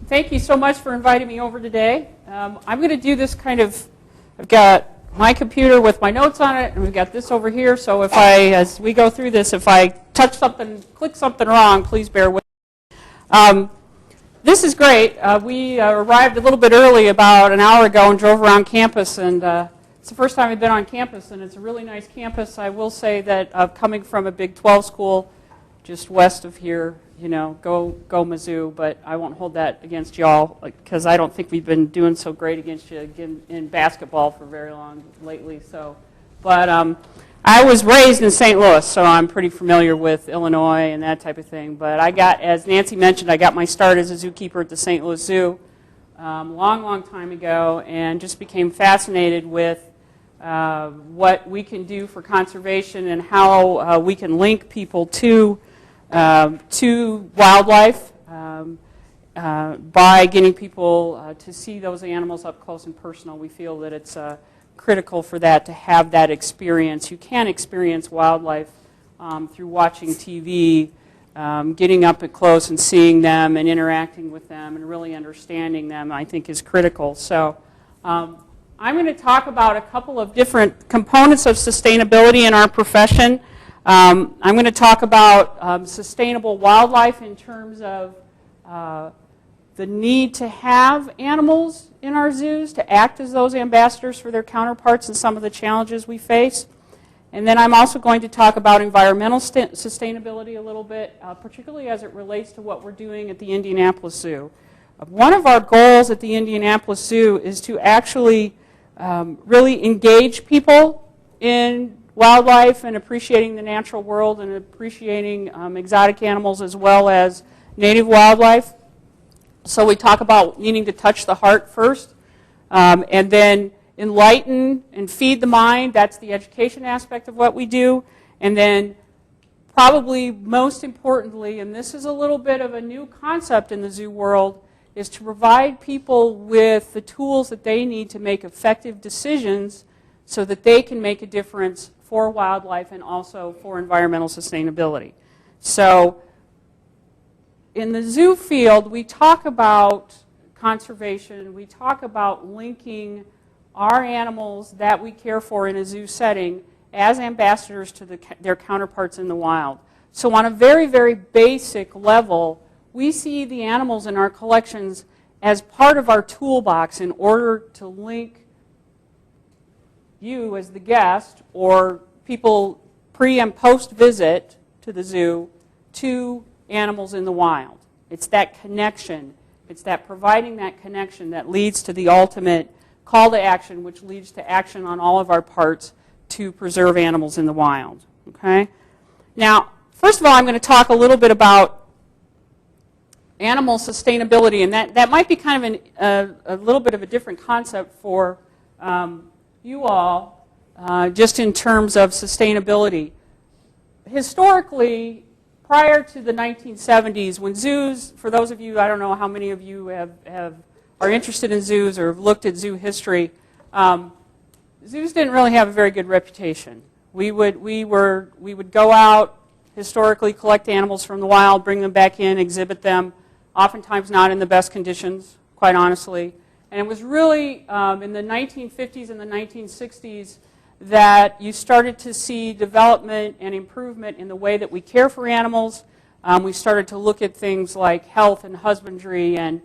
Thank you so much for inviting me over today. I'm going to do this I've got my computer with my notes on it, and we've got this over here, so as we go through this, if I touch something, click something wrong, please bear with me. This is great. We arrived a little bit early, about an hour ago, and drove around campus, and it's the first time I've been on campus, and it's a really nice campus. I will say that coming from a Big 12 school just west of here, go Mizzou, but I won't hold that against y'all because I don't think we've been doing so great against you in basketball for very long lately. But I was raised in St. Louis, so I'm pretty familiar with Illinois and that type of thing. But as Nancy mentioned, I got my start as a zookeeper at the St. Louis Zoo long time ago, and just became fascinated with what we can do for conservation and how we can link people to wildlife by getting people to see those animals up close and personal. We feel that it's critical for that to have that experience. You can experience wildlife through watching TV, getting up close and seeing them and interacting with them and really understanding them, I think, is critical. So I'm going to talk about a couple of different components of sustainability in our profession. I'm going to talk about sustainable wildlife in terms of the need to have animals in our zoos to act as those ambassadors for their counterparts and some of the challenges we face. And then I'm also going to talk about environmental sustainability a little bit, particularly as it relates to what we're doing at the Indianapolis Zoo. One of our goals at the Indianapolis Zoo is to actually really engage people in wildlife and appreciating the natural world and appreciating exotic animals as well as native wildlife. So we talk about needing to touch the heart first, and then enlighten and feed the mind. That's the education aspect of what we do. And then probably most importantly, and this is a little bit of a new concept in the zoo world, is to provide people with the tools that they need to make effective decisions so that they can make a difference for wildlife and also for environmental sustainability. So in the zoo field, we talk about conservation. We talk about linking our animals that we care for in a zoo setting as ambassadors to their counterparts in the wild. So on a very, very basic level, we see the animals in our collections as part of our toolbox in order to link you as the guest or people pre and post visit to the zoo to animals in the wild. It's that connection. It's that providing that connection that leads to the ultimate call to action, which leads to action on all of our parts to preserve animals in the wild. Okay? Now, first of all, I'm going to talk a little bit about animal sustainability, and that might be kind of a little bit of a different concept for you all, just in terms of sustainability. Historically, prior to the 1970s, when zoos, for those of you, I don't know how many of you are interested in zoos or have looked at zoo history, zoos didn't really have a very good reputation. We would go out, historically collect animals from the wild, bring them back in, exhibit them, oftentimes not in the best conditions, quite honestly. And it was really in the 1950s and the 1960s that you started to see development and improvement in the way that we care for animals. We started to look at things like health and husbandry and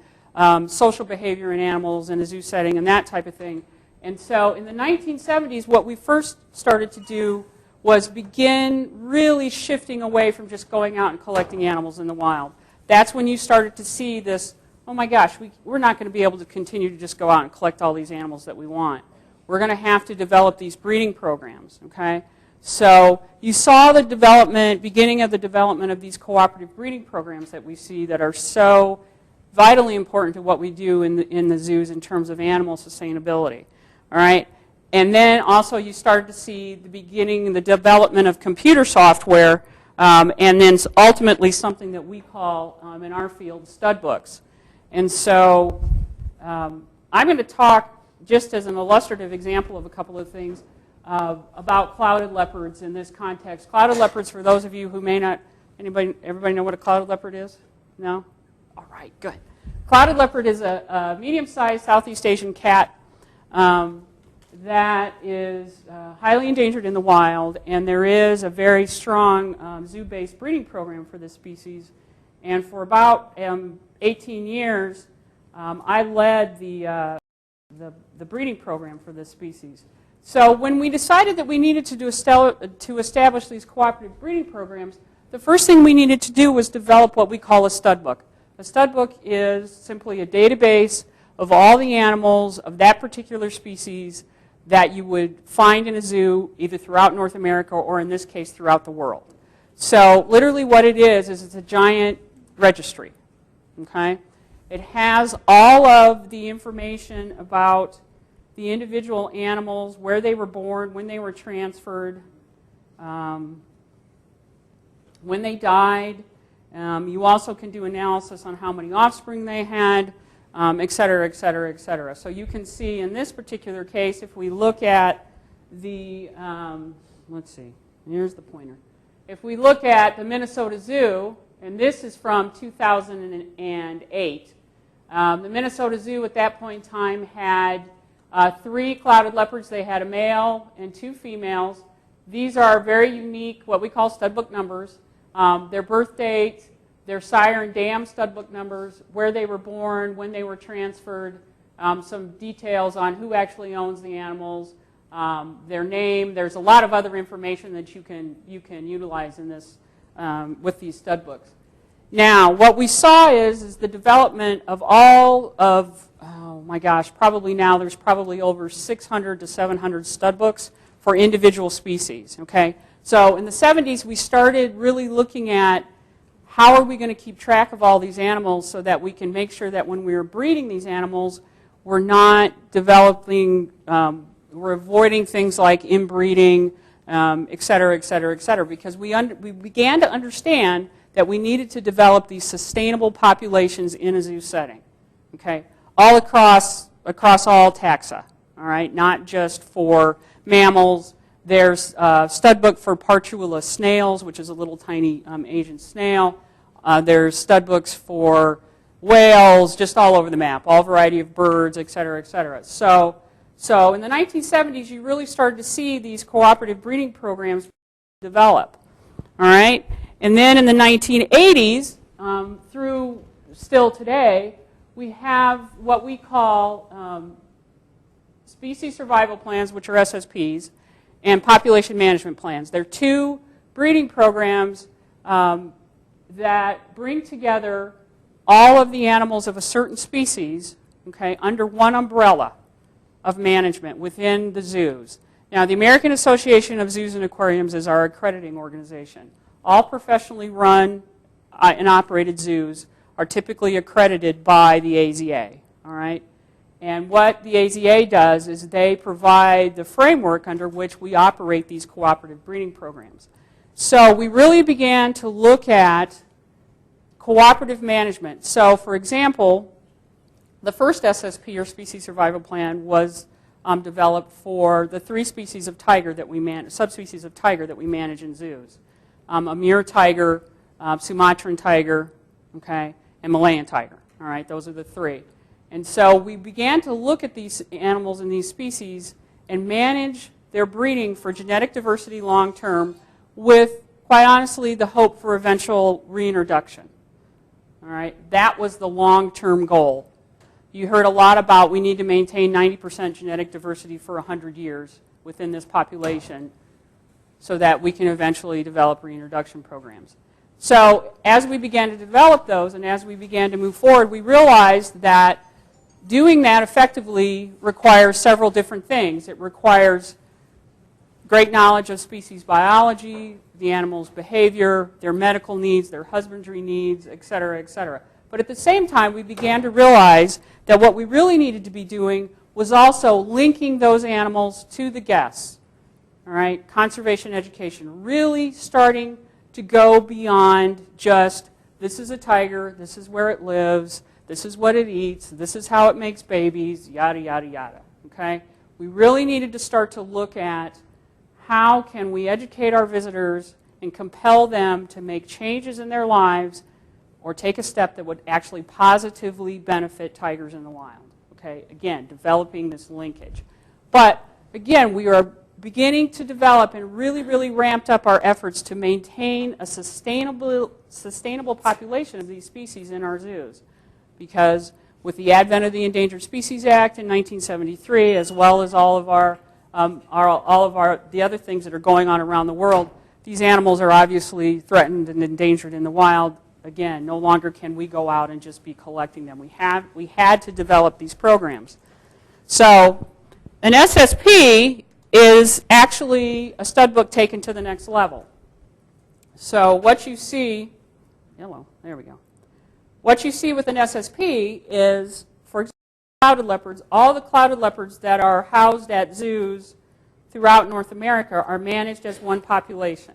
social behavior in animals in a zoo setting and that type of thing. And so in the 1970s, what we first started to do was begin really shifting away from just going out and collecting animals in the wild. That's when you started to see this, oh my gosh, we're not going to be able to continue to just go out and collect all these animals that we want. We're going to have to develop these breeding programs, okay? So you saw the beginning of the development of these cooperative breeding programs that we see that are so vitally important to what we do in the zoos in terms of animal sustainability, all right? And then also you started to see the development of computer software, and then ultimately something that we call, in our field, stud books. And so I'm going to talk, just as an illustrative example of a couple of things, about clouded leopards in this context. Clouded leopards, for those of you who may not, everybody know what a clouded leopard is? No? All right, good. Clouded leopard is a medium-sized Southeast Asian cat that is highly endangered in the wild, and there is a very strong zoo-based breeding program for this species. And for about 18 years, I led the breeding program for this species. So when we decided that we needed to establish these cooperative breeding programs, the first thing we needed to do was develop what we call a stud book. A stud book is simply a database of all the animals of that particular species that you would find in a zoo, either throughout North America or in this case throughout the world. So literally what it is it's a giant registry. Okay? It has all of the information about the individual animals, where they were born, when they were transferred, when they died. You also can do analysis on how many offspring they had, et cetera, et cetera, et cetera. So you can see in this particular case, if we look at the, let's see, here's the pointer. If we look at the Minnesota Zoo, and this is from 2008, the Minnesota Zoo at that point in time had 3 clouded leopards. They had a male and 2 females. These are very unique, what we call stud book numbers. Their birth date, their sire and dam stud book numbers, where they were born, when they were transferred, some details on who actually owns the animals, their name. There's a lot of other information that you can utilize in this with these stud books. Now, what we saw is the development of all of, oh my gosh, probably now there's probably over 600 to 700 stud books for individual species. Okay, so in the 70s we started really looking at how are we going to keep track of all these animals so that we can make sure that when we are breeding these animals, we're not developing, we're avoiding things like inbreeding, et cetera, et cetera, et cetera, because we began to understand that we needed to develop these sustainable populations in a zoo setting, okay, all across all taxa, all right, not just for mammals. There's a stud book for partula snails, which is a little tiny Asian snail. There's stud books for whales, just all over the map, all variety of birds, et cetera, et cetera. So in the 1970s, you really started to see these cooperative breeding programs develop, all right? And then in the 1980s, through still today, we have what we call species survival plans, which are SSPs, and population management plans. They're 2 breeding programs that bring together all of the animals of a certain species, okay, under one umbrella of management within the zoos. Now, the American Association of Zoos and Aquariums is our accrediting organization. All professionally run and operated zoos are typically accredited by the AZA, all right? And what the AZA does is they provide the framework under which we operate these cooperative breeding programs. So we really began to look at cooperative management. So, for example, the first SSP, or Species Survival Plan, was developed for the 3 species of tiger that we manage, subspecies of tiger that we manage in zoos. Amur tiger, Sumatran tiger, okay, and Malayan tiger. All right, those are the 3. And so we began to look at these animals and these species and manage their breeding for genetic diversity long term with, quite honestly, the hope for eventual reintroduction. All right, that was the long-term goal. You heard a lot about we need to maintain 90% genetic diversity for 100 years within this population so that we can eventually develop reintroduction programs. So as we began to develop those and as we began to move forward, we realized that doing that effectively requires several different things. It requires great knowledge of species biology, the animal's behavior, their medical needs, their husbandry needs, et cetera, et cetera. But at the same time, we began to realize that what we really needed to be doing was also linking those animals to the guests. All right, conservation education, really starting to go beyond just this is a tiger, this is where it lives, this is what it eats, this is how it makes babies, yada, yada, yada. Okay? We really needed to start to look at how can we educate our visitors and compel them to make changes in their lives or take a step that would actually positively benefit tigers in the wild. Okay, again, developing this linkage. But again, we are beginning to develop and really ramped up our efforts to maintain a sustainable population of these species in our zoos. Because with the advent of the Endangered Species Act in 1973, as well as all of the other things that are going on around the world, these animals are obviously threatened and endangered in the wild. Again, no longer can we go out and just be collecting them. We had to develop these programs. So an SSP is actually a stud book taken to the next level. So what you see, hello, there we go. What you see with an SSP is, for example, clouded leopards. All the clouded leopards that are housed at zoos throughout North America are managed as one population.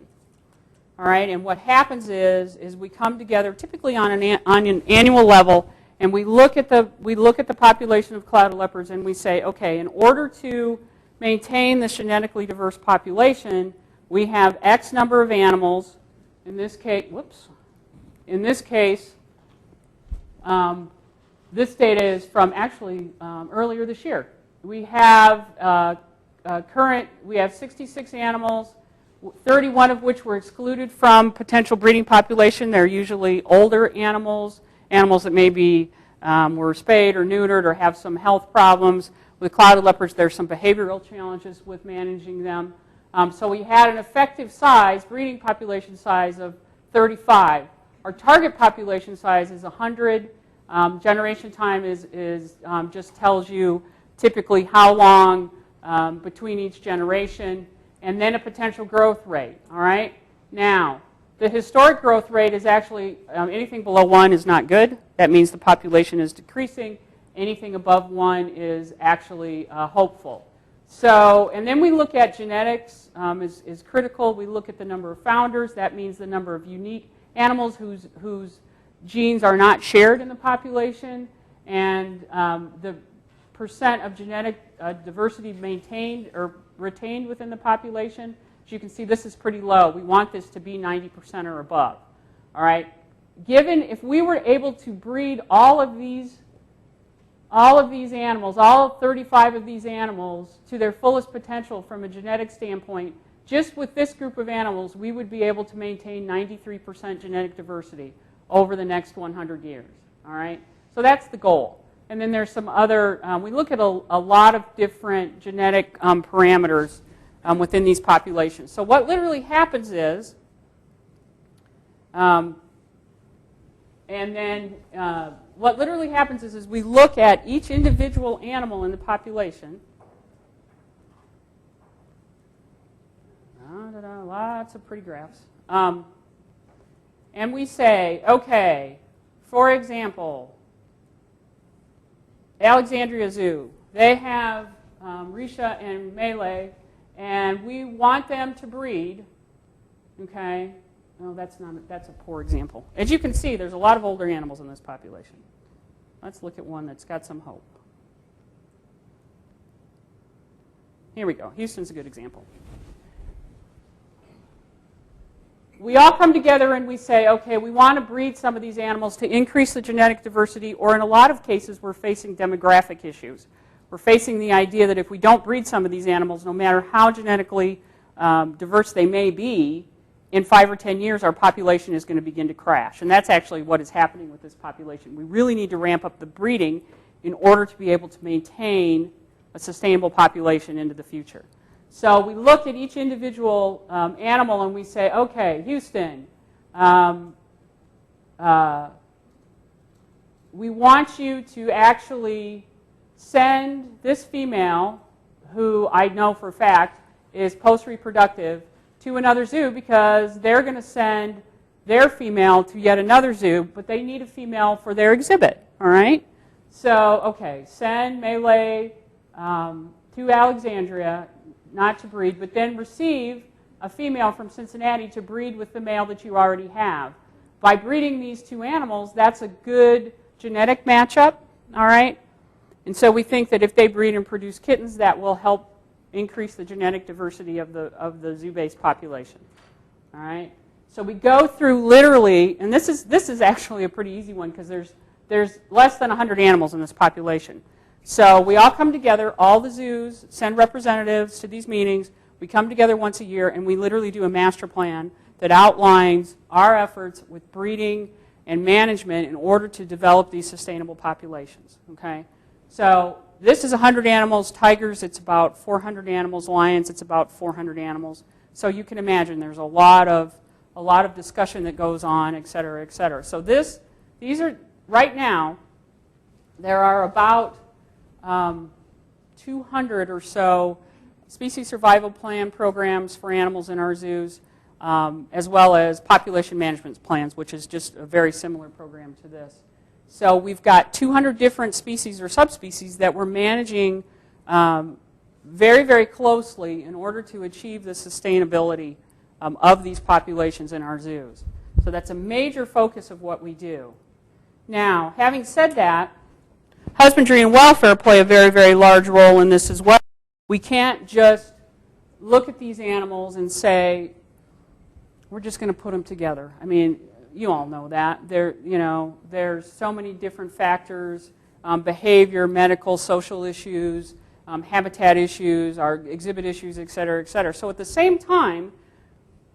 All right, and what happens is we come together typically on an annual level, and we look at the population of clouded leopards, and we say, okay, in order to maintain this genetically diverse population, we have X number of animals. In this case, this data is from actually earlier this year. We have we have 66 animals, 31 of which were excluded from potential breeding population. They're usually older animals, animals that maybe were spayed or neutered or have some health problems. With clouded leopards, there's some behavioral challenges with managing them. So we had an effective size, breeding population size of 35. Our target population size is 100. Generation time just tells you typically how long between each generation, and then a potential growth rate. All right. Now, the historic growth rate is actually anything below 1 is not good. That means the population is decreasing. Anything above 1 is actually hopeful. So, and then we look at genetics is critical. We look at the number of founders. That means the number of unique animals whose genes are not shared in the population, and the percent of genetic diversity maintained or retained within the population. As you can see, this is pretty low. We want this to be 90% or above. All right. Given if we were able to breed all of these animals, all 35 of these animals, to their fullest potential from a genetic standpoint, just with this group of animals, we would be able to maintain 93% genetic diversity over the next 100 years. All right? So that's the goal. And then there's some other, we look at a lot of different genetic parameters within these populations. So what literally happens is, what literally happens is we look at each individual animal in the population. Lots of pretty graphs. And we say, okay, for example, Alexandria Zoo, they have Risha and Melee, and we want them to breed, okay? No, that's a poor example. As you can see, there's a lot of older animals in this population. Let's look at one that's got some hope. Here we go. Houston's a good example. We all come together and we say, okay, we want to breed some of these animals to increase the genetic diversity, or in a lot of cases, we're facing demographic issues. We're facing the idea that if we don't breed some of these animals, no matter how genetically diverse they may be, in 5 or 10 years, our population is going to begin to crash. And that's actually what is happening with this population. We really need to ramp up the breeding in order to be able to maintain a sustainable population into the future. So we look at each individual animal and we say, okay, Houston, we want you to actually send this female, who I know for a fact is post-reproductive, to another zoo, because they're going to send their female to yet another zoo, but they need a female for their exhibit, all right? So, okay, send Melee to Alexandria, not to breed, but then receive a female from Cincinnati to breed with the male that you already have. By breeding these two animals, that's a good genetic matchup, all right? And so we think that if they breed and produce kittens, that will help increase the genetic diversity of the zoo-based population, all right? So we go through literally, and this is actually a pretty easy one because there's less than 100 animals in this population. So we all come together, all the zoos send representatives to these meetings. We come together once a year and we literally do a master plan that outlines our efforts with breeding and management in order to develop these sustainable populations. Okay? So this is 100 animals. Tigers, it's about 400 animals. Lions, it's about 400 animals. So you can imagine there's a lot of discussion that goes on, et cetera, et cetera. So these are, right now, there are about 200 or so species survival plan programs for animals in our zoos, as well as population management plans, which is just a very similar program to this. So we've got 200 different species or subspecies that we're managing very, very closely in order to achieve the sustainability of these populations in our zoos. So that's a major focus of what we do. Now, having said that, husbandry and welfare play a very, very large role in this as well. We can't just look at these animals and say, we're just going to put them together. I mean, you all know that. There's so many different factors, behavior, medical, social issues, habitat issues, our exhibit issues, et cetera, et cetera. So at the same time,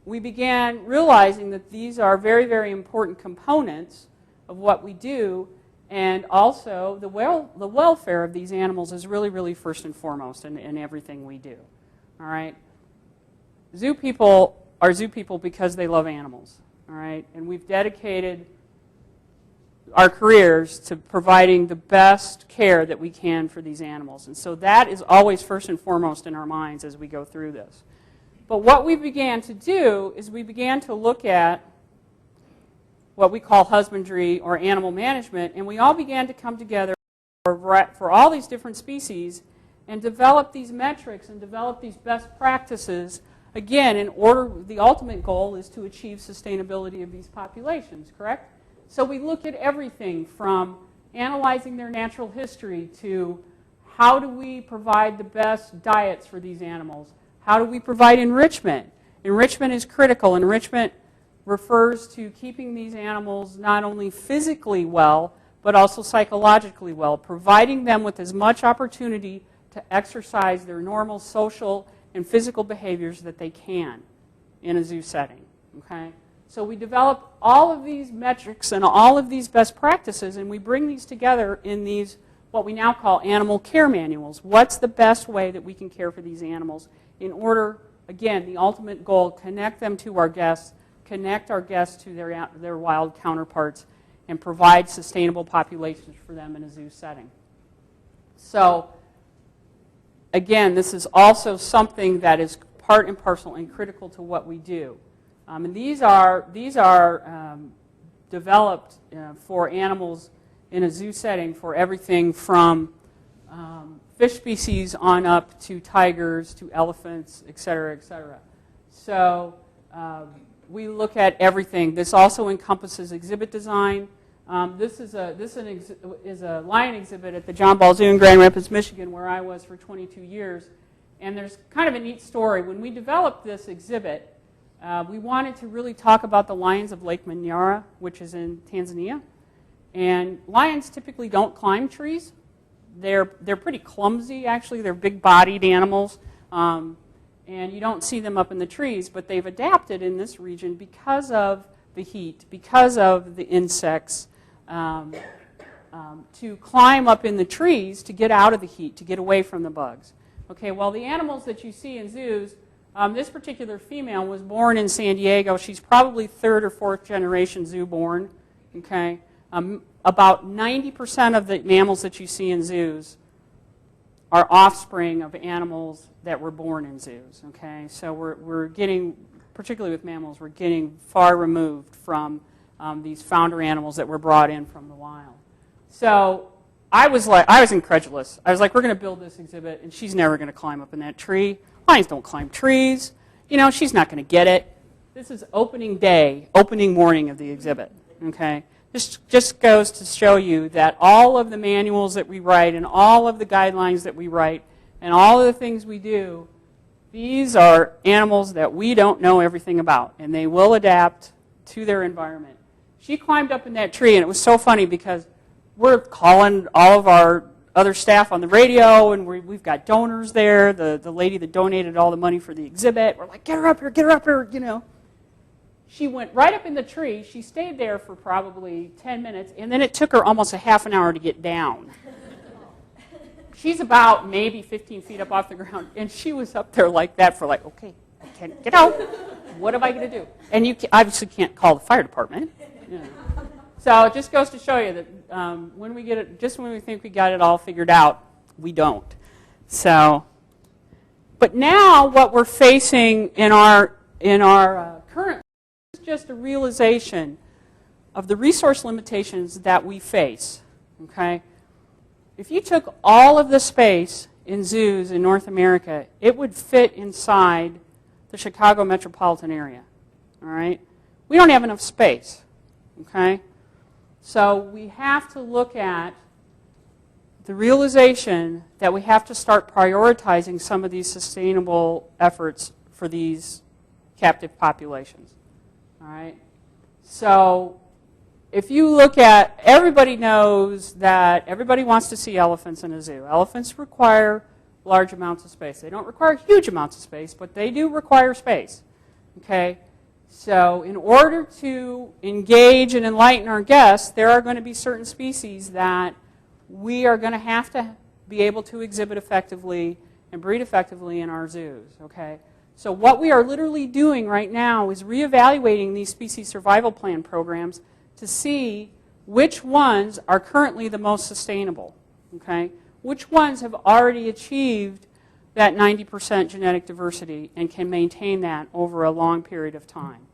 we began realizing that these are very, very important components of what we do, and also the welfare of these animals is really, really first and foremost in everything we do. All right? Zoo people are zoo people because they love animals. All right? And we've dedicated our careers to providing the best care that we can for these animals. And so that is always first and foremost in our minds as we go through this. But what we began to do is we began to look at what we call husbandry or animal management, and we all began to come together for all these different species and develop these metrics and develop these best practices. Again, in order, the ultimate goal is to achieve sustainability of these populations, correct? So we look at everything from analyzing their natural history to how do we provide the best diets for these animals? How do we provide enrichment? Enrichment is critical. Enrichment refers to keeping these animals not only physically well, but also psychologically well, providing them with as much opportunity to exercise their normal social and physical behaviors that they can in a zoo setting. Okay? So we develop all of these metrics and all of these best practices, and we bring these together in these, what we now call animal care manuals. What's the best way that we can care for these animals in order, again, the ultimate goal, connect them to our guests, connect our guests to their wild counterparts, and provide sustainable populations for them in a zoo setting. So, again, this is also something that is part and parcel and critical to what we do. And these are developed for animals in a zoo setting for everything from fish species on up to tigers, to elephants, et cetera, et cetera. So we look at everything. This also encompasses exhibit design. This is a lion exhibit at the John Ball Zoo in Grand Rapids, Michigan, where I was for 22 years. And there's kind of a neat story. When we developed this exhibit, we wanted to really talk about the lions of Lake Manyara, which is in Tanzania. And lions typically don't climb trees. They're pretty clumsy, actually. They're big-bodied animals. And you don't see them up in the trees, but they've adapted in this region because of the heat, because of the insects, to climb up in the trees to get out of the heat, to get away from the bugs. Okay, well, the animals that you see in zoos, this particular female was born in San Diego. She's probably third or fourth generation zoo born. Okay, about 90% of the mammals that you see in zoos are offspring of animals that were born in zoos. Okay, so we're getting, particularly with mammals, we're getting far removed from these founder animals that were brought in from the wild. So I was incredulous. I was like, we're going to build this exhibit, and she's never going to climb up in that tree. Lions don't climb trees. You know, she's not going to get it. This is opening day, opening morning of the exhibit. Okay, this just goes to show you that all of the manuals that we write and all of the guidelines that we write and all of the things we do These are animals that we don't know everything about, and they will adapt to their environment. She climbed up in that tree, and it was so funny because we're calling all of our other staff on the radio, and we've got donors there, the lady that donated all the money for the exhibit. We're like, get her up here, you know. She went right up in the tree. She stayed there for probably 10 minutes, and then it took her almost a half an hour to get down. She's about maybe 15 feet up off the ground, and she was up there like that for like, okay, I can't get out. What am I going to do? And you obviously can't call the fire department. You know. So it just goes to show you that when we get it, just when we think we got it all figured out, we don't. So, but now what we're facing in our current is just a realization of the resource limitations that we face. Okay. If you took all of the space in zoos in North America, it would fit inside the Chicago metropolitan area. All right? We don't have enough space. Okay? So we have to look at the realization that we have to start prioritizing some of these sustainable efforts for these captive populations. All right? So if you look at, everybody knows that everybody wants to see elephants in a zoo. Elephants require large amounts of space. They don't require huge amounts of space, but they do require space. Okay? So in order to engage and enlighten our guests, there are going to be certain species that we are going to have to be able to exhibit effectively and breed effectively in our zoos. Okay? So what we are literally doing right now is reevaluating these species survival plan programs to see which ones are currently the most sustainable, okay? Which ones have already achieved that 90% genetic diversity and can maintain that over a long period of time.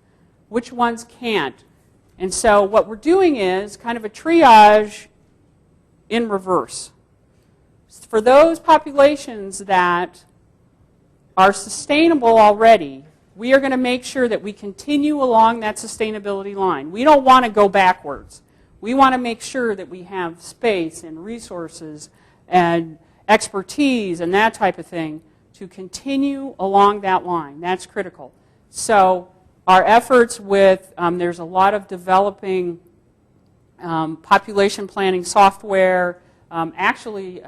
Which ones can't? And so what we're doing is kind of a triage in reverse. For those populations that are sustainable already, we are going to make sure that we continue along that sustainability line. We don't want to go backwards. We want to make sure that we have space and resources and expertise and that type of thing to continue along that line. That's critical. So our efforts with, there's a lot of developing population planning software. Actually,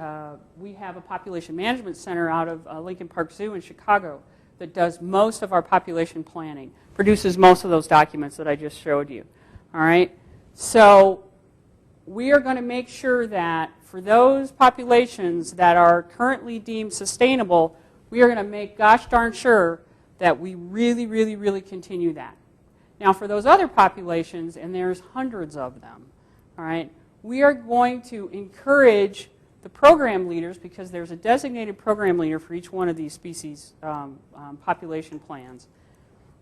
we have a population management center out of Lincoln Park Zoo in Chicago that does most of our population planning, produces most of those documents that I just showed you. All right? So we are going to make sure that for those populations that are currently deemed sustainable, we are going to make gosh darn sure that we really, really, really continue that. Now for those other populations, and there's hundreds of them, all right, we are going to encourage the program leaders, because there's a designated program leader for each one of these species population plans.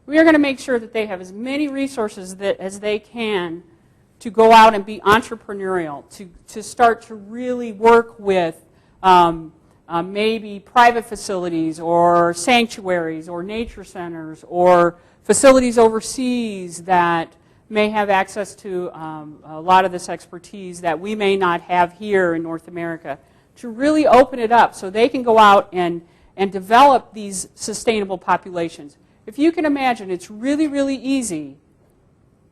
We are going to make sure that they have as many resources as they can to go out and be entrepreneurial, to start to really work with maybe private facilities or sanctuaries or nature centers or facilities overseas that may have access to a lot of this expertise that we may not have here in North America, to really open it up so they can go out and develop these sustainable populations. If you can imagine, it's really, really easy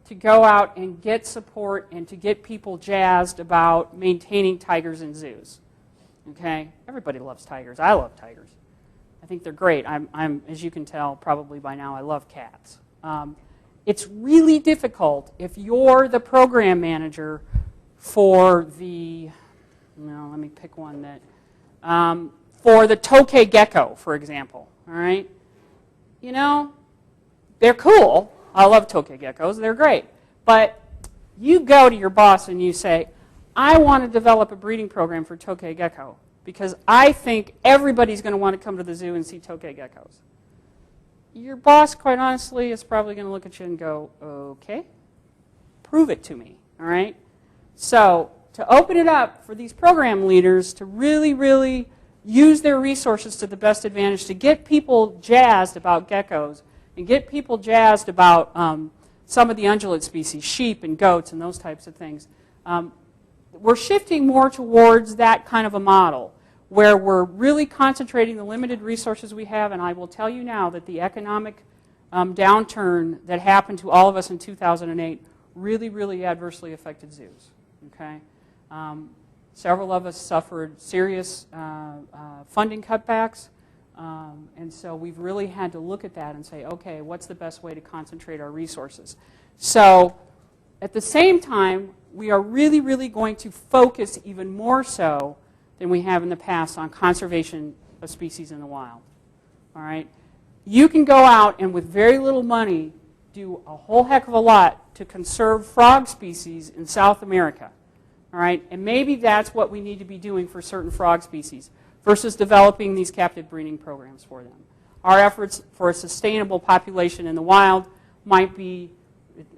to go out and get support and to get people jazzed about maintaining tigers in zoos. Okay? Everybody loves tigers. I love tigers. I think they're great. I'm, as you can tell probably by now, I love cats. It's really difficult if you're the program manager for the, let me pick one that, for the tokay gecko, for example, all right? You know, they're cool. I love tokay geckos. They're great. But you go to your boss and you say, I want to develop a breeding program for tokay gecko because I think everybody's going to want to come to the zoo and see tokay geckos. Your boss, quite honestly, is probably going to look at you and go, okay, prove it to me, all right? So to open it up for these program leaders to really, really use their resources to the best advantage, to get people jazzed about geckos and get people jazzed about some of the ungulate species, sheep and goats and those types of things. We're shifting more towards that kind of a model where we're really concentrating the limited resources we have, and I will tell you now that the economic downturn that happened to all of us in 2008 really, really adversely affected zoos. Okay? Several of us suffered serious funding cutbacks, and so we've really had to look at that and say, okay, what's the best way to concentrate our resources? So at the same time, we are really, really going to focus even more so than we have in the past on conservation of species in the wild. All right? You can go out and with very little money do a whole heck of a lot to conserve frog species in South America. All right? And maybe that's what we need to be doing for certain frog species versus developing these captive breeding programs for them. Our efforts for a sustainable population in the wild might be,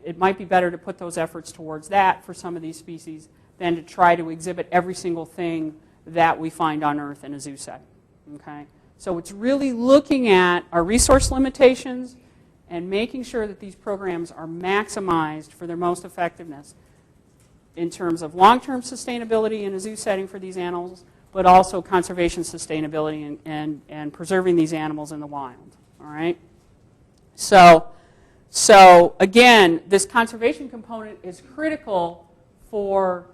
it might be better to put those efforts towards that for some of these species than to try to exhibit every single thing that we find on Earth in a zoo setting. Okay? So it's really looking at our resource limitations and making sure that these programs are maximized for their most effectiveness in terms of long-term sustainability in a zoo setting for these animals, but also conservation sustainability and preserving these animals in the wild. All right? So again, this conservation component is critical for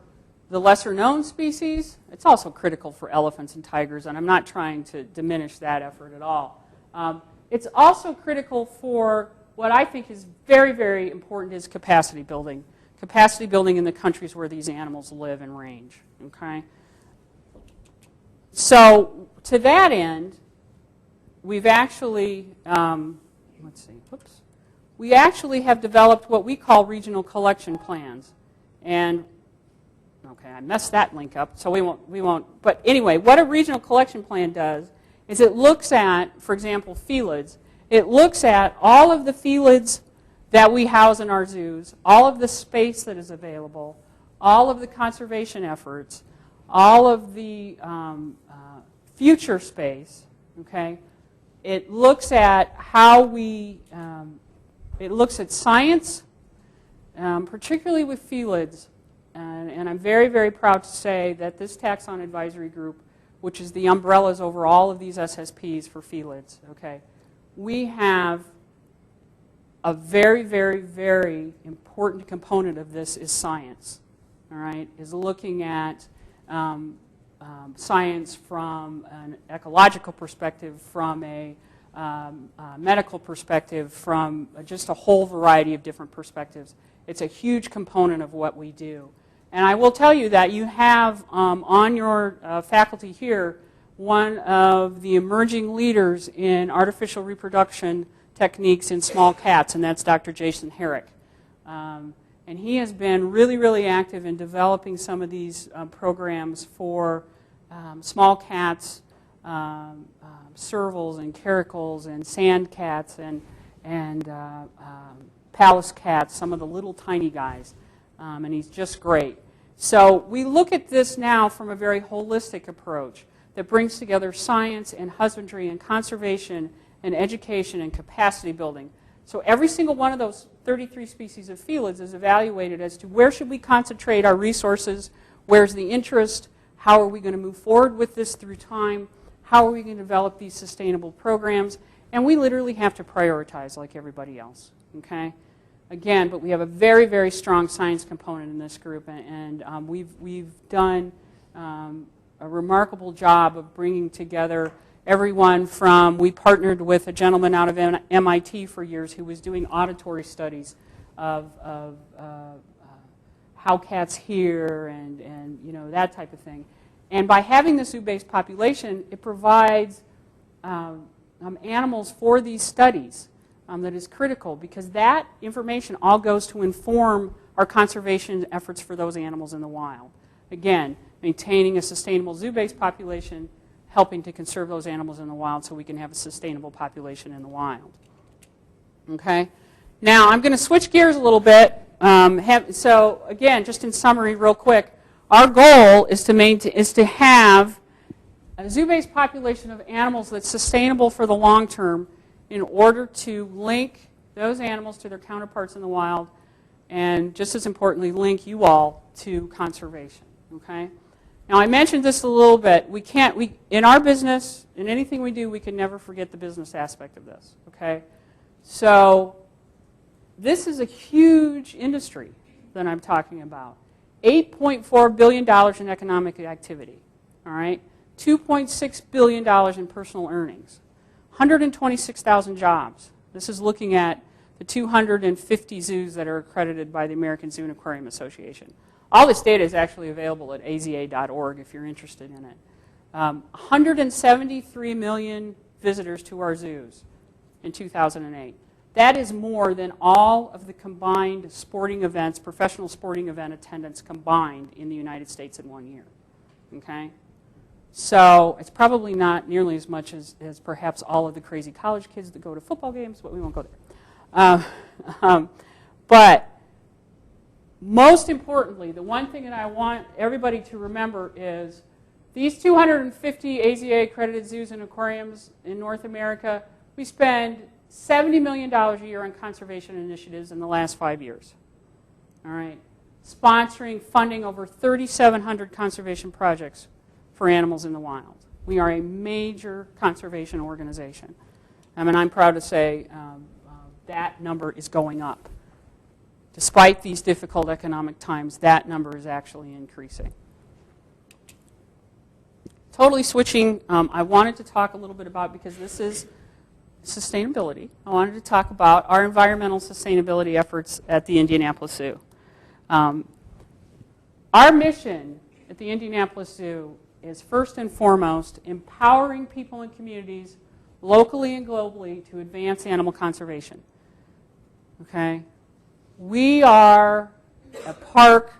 the lesser-known species. It's also critical for elephants and tigers, and I'm not trying to diminish that effort at all. It's also critical for what I think is very, very important is capacity building. Capacity building in the countries where these animals live and range. Okay? So to that end, we've actually, we actually have developed what we call regional collection plans. And okay, I messed that link up, so we won't. But anyway, what a regional collection plan does is it looks at, for example, felids. It looks at all of the felids that we house in our zoos, all of the space that is available, all of the conservation efforts, all of the future space. Okay, it looks at how we. It looks at science, particularly with felids. And I'm very, very proud to say that this Taxon Advisory Group, which is the umbrellas over all of these SSPs for felids, okay, we have a very, very, very important component of this is science, all right, is looking at science from an ecological perspective, from a medical perspective, from just a whole variety of different perspectives. It's a huge component of what we do. And I will tell you that you have on your faculty here one of the emerging leaders in artificial reproduction techniques in small cats, and that's Dr. Jason Herrick. And he has been really, really active in developing some of these programs for small cats, servals and caracals and sand cats and Pallas cats, some of the little tiny guys. And he's just great. So we look at this now from a very holistic approach that brings together science and husbandry and conservation and education and capacity building. So every single one of those 33 species of felids is evaluated as to where should we concentrate our resources, where's the interest, how are we going to move forward with this through time, how are we going to develop these sustainable programs, and we literally have to prioritize like everybody else. Okay? Again, but we have a very, very strong science component in this group, and we've done a remarkable job of bringing together everyone from, we partnered with a gentleman out of MIT for years who was doing auditory studies of how cats hear and you know, that type of thing. And by having the zoo-based population, it provides animals for these studies. That is critical because that information all goes to inform our conservation efforts for those animals in the wild. Again, maintaining a sustainable zoo-based population, helping to conserve those animals in the wild so we can have a sustainable population in the wild. Okay? Now, I'm going to switch gears a little bit. So, again, just in summary real quick, our goal is to have a zoo-based population of animals that's sustainable for the long term in order to link those animals to their counterparts in the wild and, just as importantly, link you all to conservation. Okay? Now, I mentioned this a little bit. In our business, in anything we do, we can never forget the business aspect of this, okay? So this is a huge industry that I'm talking about. $8.4 billion in economic activity, all right? $2.6 billion in personal earnings. 126,000 jobs. This is looking at the 250 zoos that are accredited by the American Zoo and Aquarium Association. All this data is actually available at aza.org if you're interested in it. 173 million visitors to our zoos in 2008. That is more than all of the combined sporting events, professional sporting event attendance combined in the United States in 1 year. Okay? So it's probably not nearly as much as perhaps all of the crazy college kids that go to football games, but we won't go there. But most importantly, the one thing that I want everybody to remember is these 250 AZA accredited zoos and aquariums in North America, we spend $70 million a year on conservation initiatives in the last 5 years. All right? Sponsoring, funding over 3,700 conservation projects for animals in the wild. We are a major conservation organization. And I'm proud to say that number is going up. Despite these difficult economic times, that number is actually increasing. Totally switching, I wanted to talk a little bit about, because this is sustainability, I wanted to talk about our environmental sustainability efforts at the Indianapolis Zoo. Our mission at the Indianapolis Zoo is first and foremost empowering people and communities locally and globally to advance animal conservation. Okay? We are a park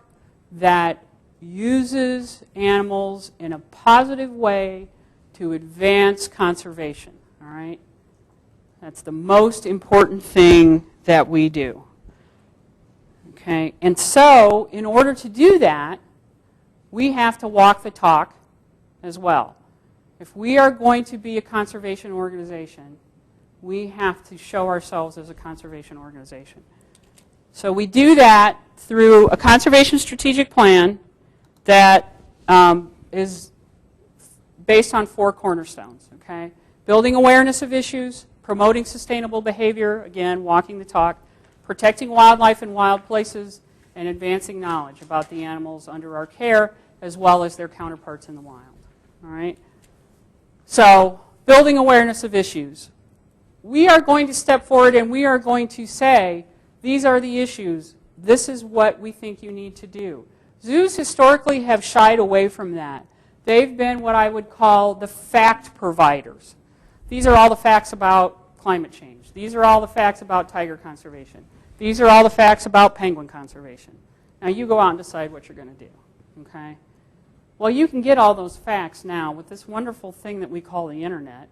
that uses animals in a positive way to advance conservation. All right? That's the most important thing that we do. Okay? And so, in order to do that, we have to walk the talk as well. If we are going to be a conservation organization, we have to show ourselves as a conservation organization. So we do that through a conservation strategic plan that is based on 4 cornerstones. Okay? Building awareness of issues, promoting sustainable behavior, again, walking the talk, protecting wildlife and wild places, and advancing knowledge about the animals under our care as well as their counterparts in the wild. All right? So, building awareness of issues. We are going to step forward and we are going to say, these are the issues. This is what we think you need to do. Zoos historically have shied away from that. They've been what I would call the fact providers. These are all the facts about climate change. These are all the facts about tiger conservation. These are all the facts about penguin conservation. Now you go out and decide what you're going to do. Okay? Well, you can get all those facts now with this wonderful thing that we call the internet.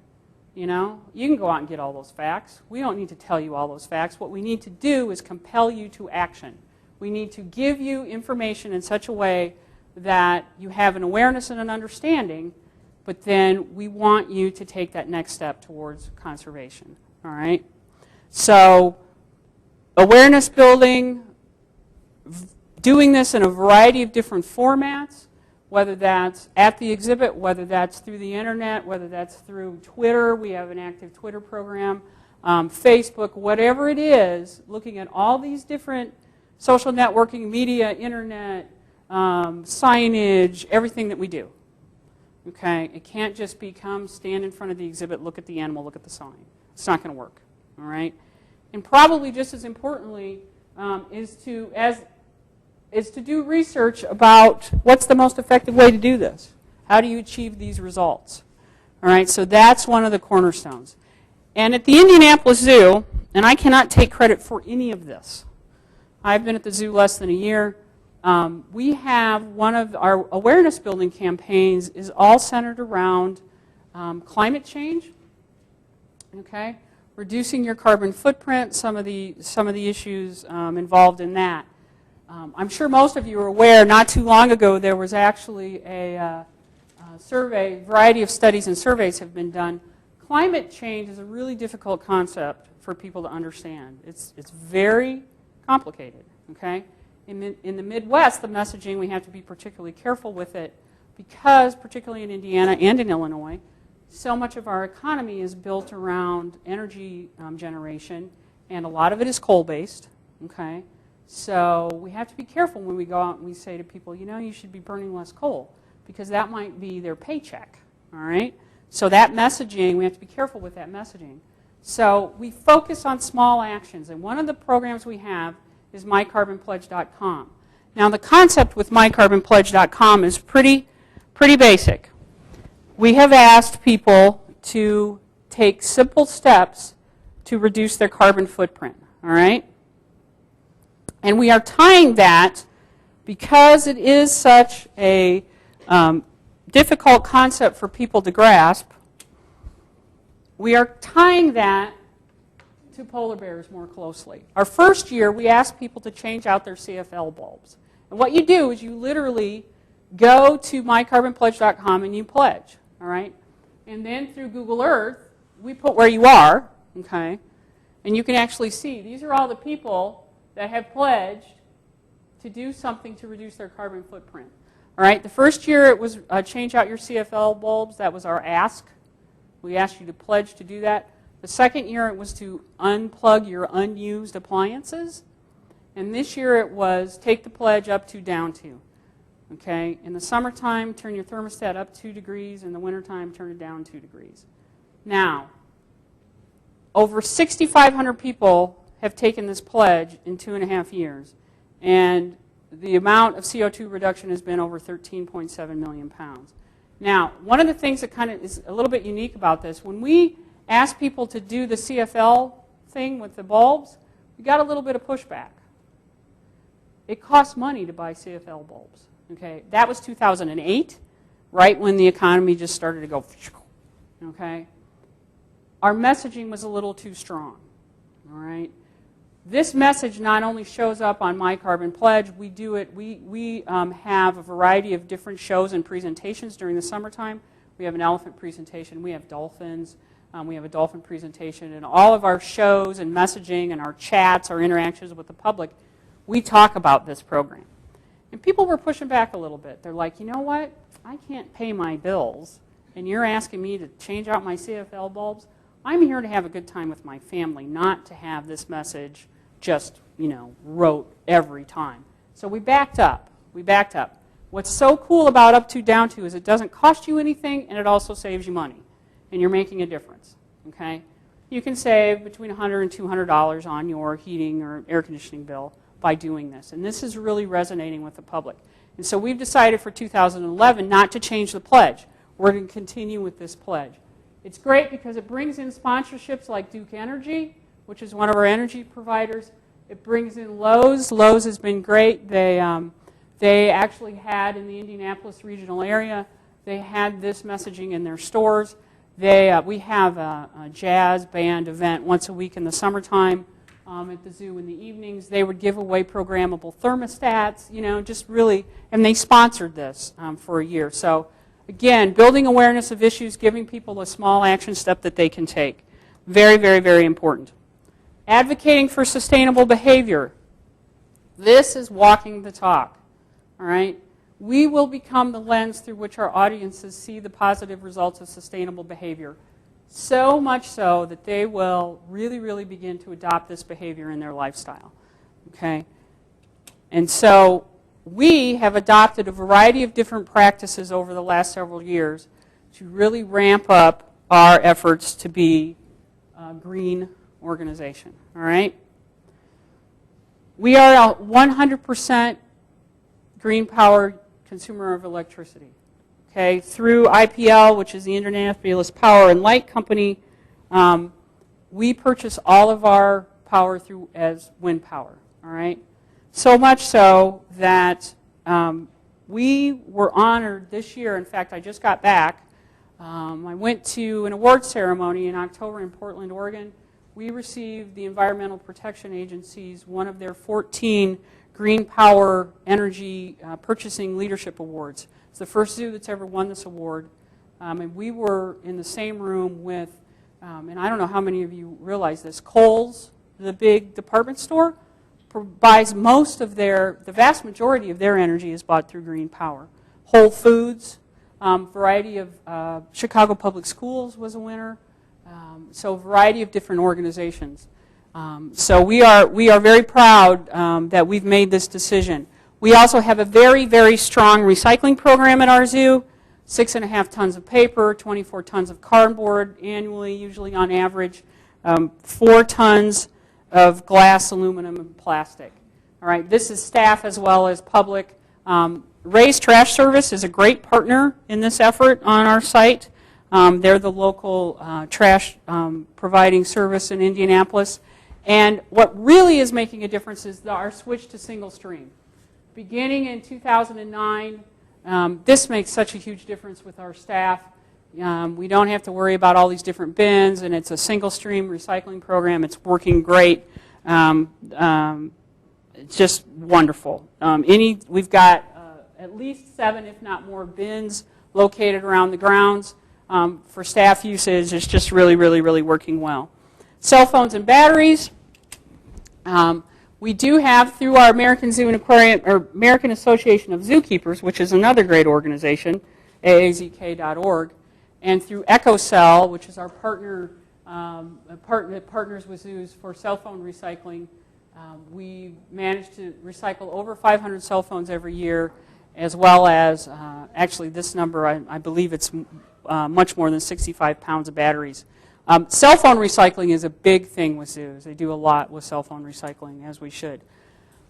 You know, you can go out and get all those facts. We don't need to tell you all those facts. What we need to do is compel you to action. We need to give you information in such a way that you have an awareness and an understanding, but then we want you to take that next step towards conservation. All right? So, awareness building, doing this in a variety of different formats, whether that's at the exhibit, whether that's through the internet, whether that's through Twitter. We have an active Twitter program, Facebook, whatever it is, looking at all these different social networking, media, internet, signage, everything that we do. Okay? It can't just become stand in front of the exhibit, look at the animal, look at the sign. It's not going to work. All right? And probably just as importantly is to do research about what's the most effective way to do this. How do you achieve these results? All right, so that's one of the cornerstones. And at the Indianapolis Zoo, and I cannot take credit for any of this. I've been at the zoo less than a year. We have one of our awareness building campaigns is all centered around climate change. Okay, reducing your carbon footprint. Some of the issues involved in that. I'm sure most of you are aware, not too long ago there was actually a survey, a variety of studies and surveys have been done. Climate change is a really difficult concept for people to understand. It's very complicated, okay? In the Midwest, the messaging, we have to be particularly careful with it because, particularly in Indiana and in Illinois, so much of our economy is built around energy generation, and a lot of it is coal-based, okay? So we have to be careful when we go out and we say to people, you know, you should be burning less coal, because that might be their paycheck, all right? So that messaging, we have to be careful with that messaging. So we focus on small actions, and one of the programs we have is mycarbonpledge.com. Now the concept with mycarbonpledge.com is pretty basic. We have asked people to take simple steps to reduce their carbon footprint, all right? And we are tying that, because it is such a difficult concept for people to grasp, we are tying that to polar bears more closely. Our first year, we asked people to change out their CFL bulbs. And what you do is you literally go to mycarbonpledge.com and you pledge, all right? And then through Google Earth, we put where you are, okay? And you can actually see, these are all the people that have pledged to do something to reduce their carbon footprint. All right, the first year it was change out your CFL bulbs. That was our ask. We asked you to pledge to do that. The second year it was to unplug your unused appliances. And this year it was take the pledge up to, down to. Okay, in the summertime, turn your thermostat up 2 degrees. In the wintertime, turn it down 2 degrees. Now, over 6,500 people have taken this pledge in 2.5 years. And the amount of CO2 reduction has been over 13.7 million pounds. Now, one of the things that kind of is a little bit unique about this, when we asked people to do the CFL thing with the bulbs, we got a little bit of pushback. It costs money to buy CFL bulbs. Okay, that was 2008, right when the economy just started to go. Okay, our messaging was a little too strong. All right. This message not only shows up on My Carbon Pledge, we do it. We have a variety of different shows and presentations during the summertime. We have an elephant presentation. We have dolphins. We have a dolphin presentation. And all of our shows and messaging and our chats, our interactions with the public, we talk about this program. And people were pushing back a little bit. They're like, you know what? I can't pay my bills, and you're asking me to change out my CFL bulbs? I'm here to have a good time with my family, not to have this message just, wrote every time. So we backed up. What's so cool about up to, down to is it doesn't cost you anything, and it also saves you money, and you're making a difference, okay? You can save between $100 and $200 on your heating or air conditioning bill by doing this, and this is really resonating with the public. And so we've decided for 2011 not to change the pledge. We're going to continue with this pledge. It's great because it brings in sponsorships like Duke Energy, which is one of our energy providers. It brings in Lowe's. Lowe's has been great. They actually had in the Indianapolis regional area, they had this messaging in their stores. We have a jazz band event once a week in the summertime at the zoo in the evenings. They would give away programmable thermostats, just really, and they sponsored this for a year. So again, building awareness of issues, giving people a small action step that they can take. Very, very, very important. Advocating for sustainable behavior. This is walking the talk, all right? We will become the lens through which our audiences see the positive results of sustainable behavior, so much so that they will really, really begin to adopt this behavior in their lifestyle, okay? And so we have adopted a variety of different practices over the last several years to really ramp up our efforts to be a green organization, all right? We are a 100% green power consumer of electricity, okay? Through IPL, which is the Indianapolis Power and Light Company, we purchase all of our power through as wind power, all right? So much so that we were honored this year. In fact, I just got back. I went to an award ceremony in October in Portland, Oregon. We received the Environmental Protection Agency's one of their 14 Green Power Energy Purchasing Leadership Awards. It's the first zoo that's ever won this award. And we were in the same room with, and I don't know how many of you realize this, Kohl's, the big department store, buys most of the vast majority of their energy is bought through green power. Whole Foods, Variety of Chicago Public Schools was a winner. So a variety of different organizations. So we are very proud that we've made this decision. We also have a very, very strong recycling program at our zoo. 6.5 tons of paper, 24 tons of cardboard annually, usually on average, 4 tons of glass, aluminum, and plastic. All right, this is staff as well as public. Ray's Trash Service is a great partner in this effort on our site. They're the local trash providing service in Indianapolis. And what really is making a difference is our switch to single stream. Beginning in 2009, this makes such a huge difference with our staff. We don't have to worry about all these different bins, and it's a single stream recycling program. It's working great. It's just wonderful. We've got at least 7, if not more, bins located around the grounds for staff usage. It's just really, really, really working well. Cell phones and batteries. We do have, through our American Zoo and Aquarium, or American Association of Zookeepers, which is another great organization, aazk.org, and through EcoCell, which is our partner that partners with zoos for cell phone recycling, we manage to recycle over 500 cell phones every year, as well as, actually this number, I believe it's much more than 65 pounds of batteries. Cell phone recycling is a big thing with zoos. They do a lot with cell phone recycling, as we should.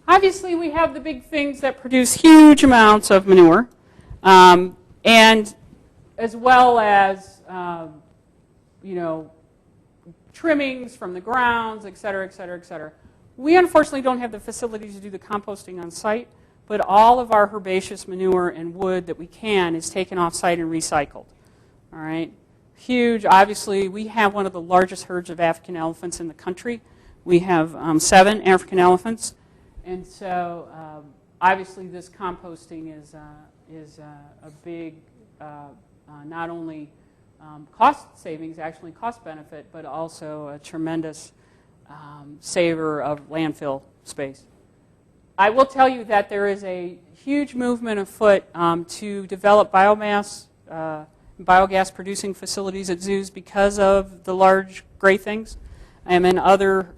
Obviously, we have the big things that produce huge amounts of manure, and as well as, trimmings from the grounds, et cetera, et cetera, et cetera. We unfortunately don't have the facilities to do the composting on site, but all of our herbaceous manure and wood that we can is taken off site and recycled. All right? Huge. Obviously, we have one of the largest herds of African elephants in the country. We have 7 African elephants, and so obviously this composting is a big, not only cost savings, actually cost benefit, but also a tremendous saver of landfill space. I will tell you that there is a huge movement afoot to develop biogas producing facilities at zoos because of the large gray things and other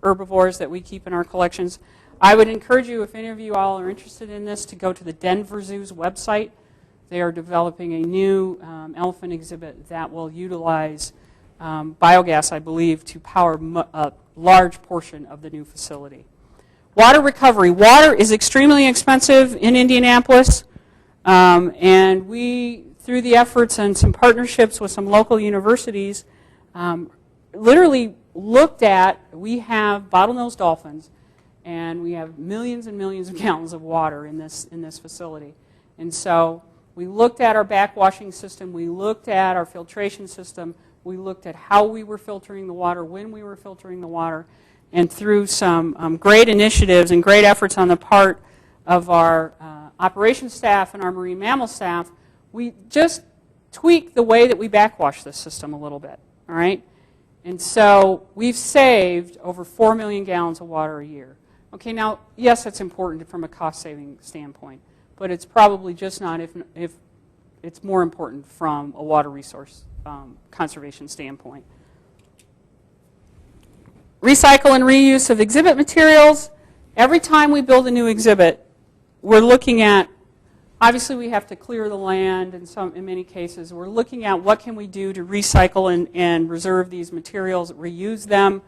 herbivores that we keep in our collections. I would encourage you, if any of you all are interested in this, to go to the Denver Zoo's website. They are developing a new elephant exhibit that will utilize biogas, I believe, to power a large portion of the new facility. Water recovery. Water is extremely expensive in Indianapolis, and we, through the efforts and some partnerships with some local universities, literally looked at, we have bottlenose dolphins, and we have millions and millions of gallons of water in this facility. And so we looked at our backwashing system, we looked at our filtration system, we looked at how we were filtering the water, when we were filtering the water, and through some great initiatives and great efforts on the part of our operations staff and our marine mammal staff, we just tweaked the way that we backwash this system a little bit, all right? And so we've saved over 4 million gallons of water a year. Okay, now, yes, that's important from a cost-saving standpoint, but it's probably just not if it's more important from a water resource conservation standpoint. Recycle and reuse of exhibit materials. Every time we build a new exhibit, we're looking at, obviously we have to clear the land in many cases. We're looking at what can we do to recycle and reserve these materials, reuse them.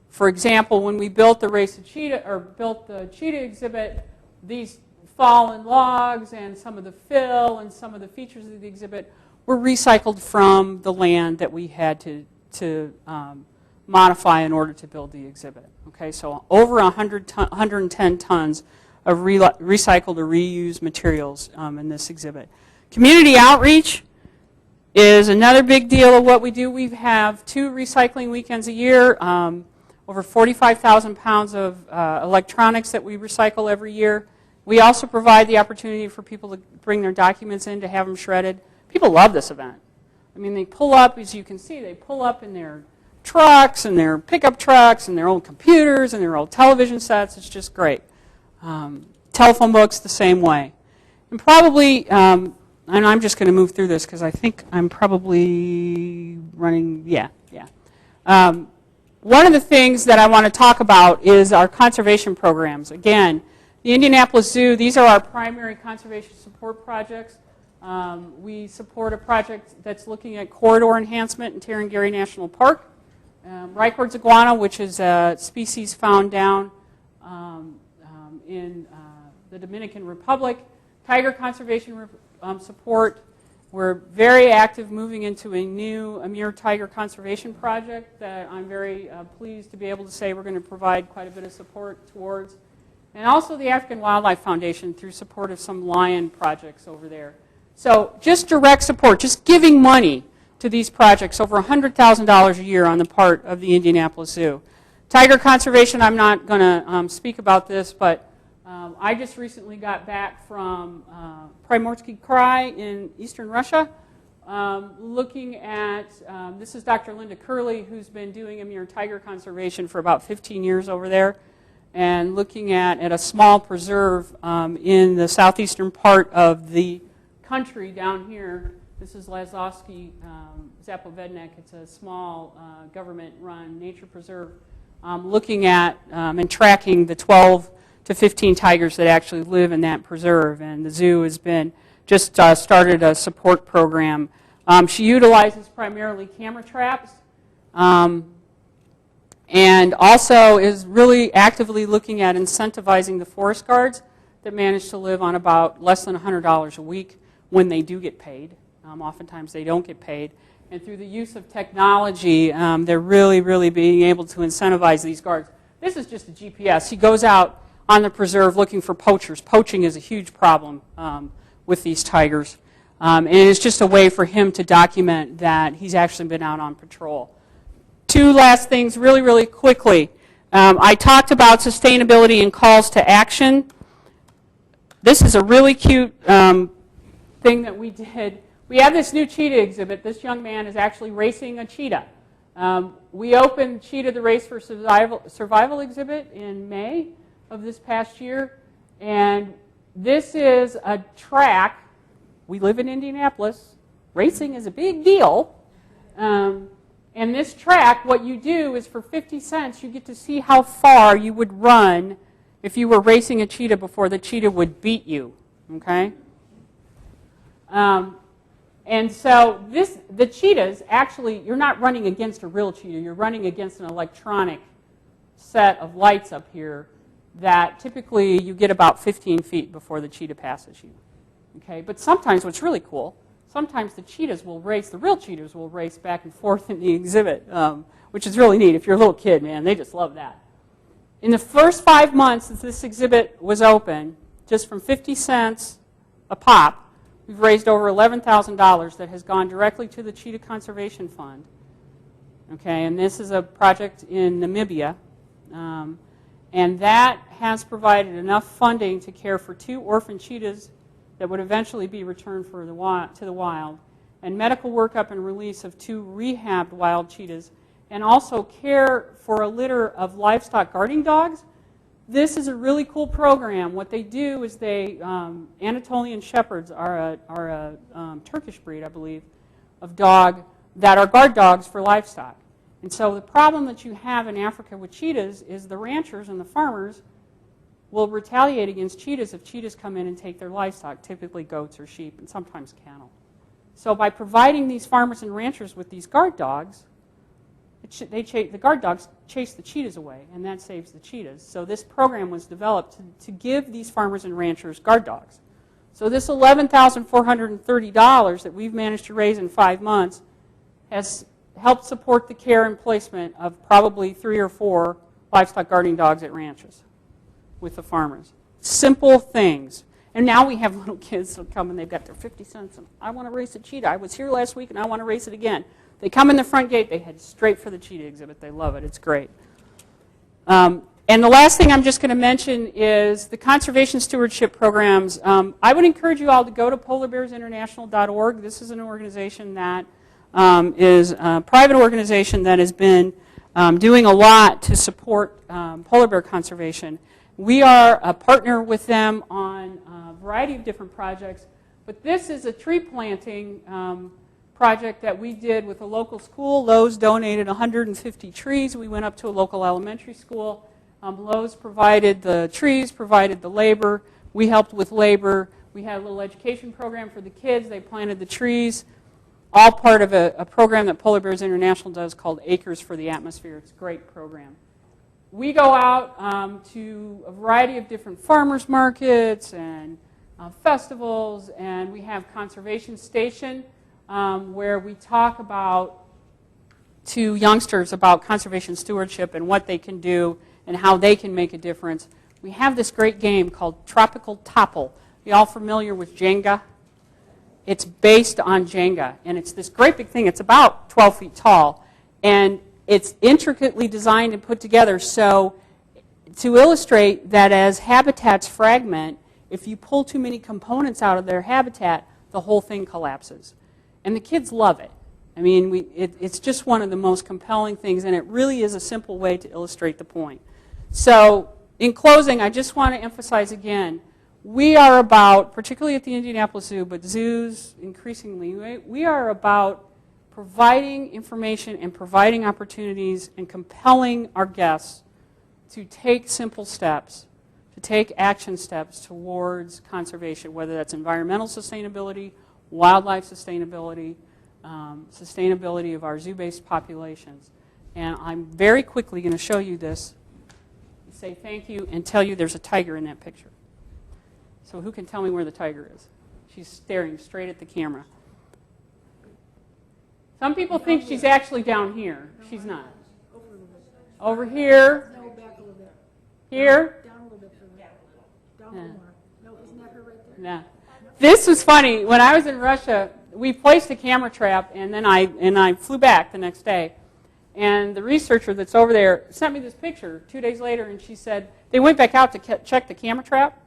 For example, when we built the cheetah exhibit, these fallen logs and some of the fill and some of the features of the exhibit were recycled from the land that we had to modify in order to build the exhibit. Okay, so over 110 tons of recycled or reused materials in this exhibit. Community outreach is another big deal of what we do. We have 2 recycling weekends a year, over 45,000 pounds of electronics that we recycle every year. We also provide the opportunity for people to bring their documents in to have them shredded. People love this event. I mean, they pull up, as you can see, they pull up in their trucks and their pickup trucks and their old computers and their old television sets. It's just great. Telephone books the same way. And probably and I'm just going to move through this because I think I'm probably running, yeah. One of the things that I want to talk about is our conservation programs. Again, the Indianapolis Zoo, these are our primary conservation support projects. We support a project that's looking at corridor enhancement in Tarrant-Gary National Park. Reichard's iguana, which is a species found down in the Dominican Republic. Tiger conservation support. We're very active moving into a new Amur tiger conservation project that I'm very pleased to be able to say we're going to provide quite a bit of support towards. And also the African Wildlife Foundation through support of some lion projects over there. So just direct support, just giving money to these projects, over $100,000 a year on the part of the Indianapolis Zoo. Tiger conservation, I'm not going to speak about this, but I just recently got back from Primorsky Krai in eastern Russia, looking at, this is Dr. Linda Curley, who's been doing Amur tiger conservation for about 15 years over there, and looking at a small preserve in the southeastern part of the country down here. This is Lazovsky Zapovednik. It's a small government-run nature preserve, looking at and tracking the 12 to 15 tigers that actually live in that preserve. And the zoo has been just started a support program. She utilizes primarily camera traps, and also is really actively looking at incentivizing the forest guards that manage to live on about less than $100 a week when they do get paid. Oftentimes they don't get paid. And through the use of technology, they're really being able to incentivize these guards. This is just a GPS. He goes out on the preserve looking for poachers. Poaching is a huge problem with these tigers. And it's just a way for him to document that he's actually been out on patrol. Two last things really quickly. I talked about sustainability and calls to action. This is a really cute thing that we did. We have this new cheetah exhibit. This young man is actually racing a cheetah. We opened Cheetah the Race for Survival exhibit in May of this past year, and this is a track. We live in Indianapolis. Racing is a big deal. And this track, what you do is for 50 cents, you get to see how far you would run if you were racing a cheetah before the cheetah would beat you. Okay? And so the cheetahs, actually, you're not running against a real cheetah. You're running against an electronic set of lights up here that typically you get about 15 feet before the cheetah passes you. Okay? But sometimes, what's really cool, sometimes the cheetahs will race, the real cheetahs will race back and forth in the exhibit, which is really neat. If you're a little kid, man, they just love that. In the first 5 months that this exhibit was open, just from 50 cents a pop, we've raised over $11,000 that has gone directly to the Cheetah Conservation Fund. Okay, and this is a project in Namibia. And that has provided enough funding to care for 2 orphan cheetahs that would eventually be returned to the wild, and medical workup and release of 2 rehabbed wild cheetahs, and also care for a litter of livestock guarding dogs. This is a really cool program. What they do is they, Anatolian Shepherds are a Turkish breed, I believe, of dog that are guard dogs for livestock. And so the problem that you have in Africa with cheetahs is the ranchers and the farmers will retaliate against cheetahs if cheetahs come in and take their livestock, typically goats or sheep and sometimes cattle. So by providing these farmers and ranchers with these guard dogs, the guard dogs chase the cheetahs away, and that saves the cheetahs. So this program was developed to give these farmers and ranchers guard dogs. So this $11,430 that we've managed to raise in 5 months has helped support the care and placement of probably 3 or 4 livestock guarding dogs at ranches with the farmers. Simple things. And now we have little kids that come and they've got their 50 cents and I want to race a cheetah. I was here last week and I want to race it again. They come in the front gate, they head straight for the cheetah exhibit. They love it. It's great. And the last thing I'm just going to mention is the conservation stewardship programs. I would encourage you all to go to polarbearsinternational.org. This is an organization that is a private organization that has been doing a lot to support polar bear conservation. We are a partner with them on a variety of different projects. But this is a tree planting project that we did with a local school. Lowe's donated 150 trees. We went up to a local elementary school. Lowe's provided the trees, provided the labor. We helped with labor. We had a little education program for the kids. They planted the trees, all part of a program that Polar Bears International does called Acres for the Atmosphere. It's a great program. We go out to a variety of different farmers markets and festivals, and we have Conservation Station where we talk to youngsters about conservation stewardship and what they can do and how they can make a difference. We have this great game called Tropical Topple. You all familiar with Jenga? It's based on Jenga, and it's this great big thing. It's about 12 feet tall, and it's intricately designed and put together so to illustrate that as habitats fragment, if you pull too many components out of their habitat, the whole thing collapses. And the kids love it. I mean, it's just one of the most compelling things, and it really is a simple way to illustrate the point. So in closing, I just want to emphasize again, we are about, particularly at the Indianapolis Zoo, but zoos increasingly, we are about providing information and providing opportunities and compelling our guests to take simple steps, to take action steps towards conservation, whether that's environmental sustainability, wildlife sustainability, sustainability of our zoo-based populations. And I'm very quickly going to show you this, say thank you, and tell you there's a tiger in that picture. So who can tell me where the tiger is? She's staring straight at the camera. Some people think she's actually down here. She's not. Over here. No, back a little bit. Here. Down a little bit further. Down a little more. No, isn't that her right there? Yeah. This was funny. When I was in Russia, we placed a camera trap, and then I flew back the next day. And the researcher that's over there sent me this picture 2 days later, and she said they went back out to check the camera trap,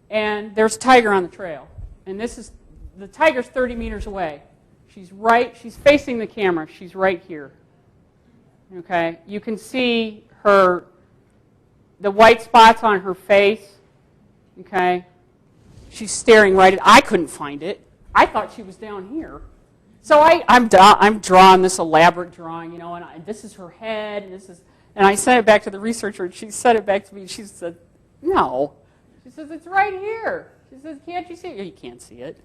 and there's a tiger on the trail. And the tiger's 30 meters away. She's facing the camera. She's right here. Okay? You can see the white spots on her face. Okay? She's staring right at, I couldn't find it. I thought she was down here. So I'm drawing this elaborate drawing, you know, and this is her head, and I sent it back to the researcher, and she sent it back to me, and she said, no. She says, it's right here. She says, can't you see it? You can't see it.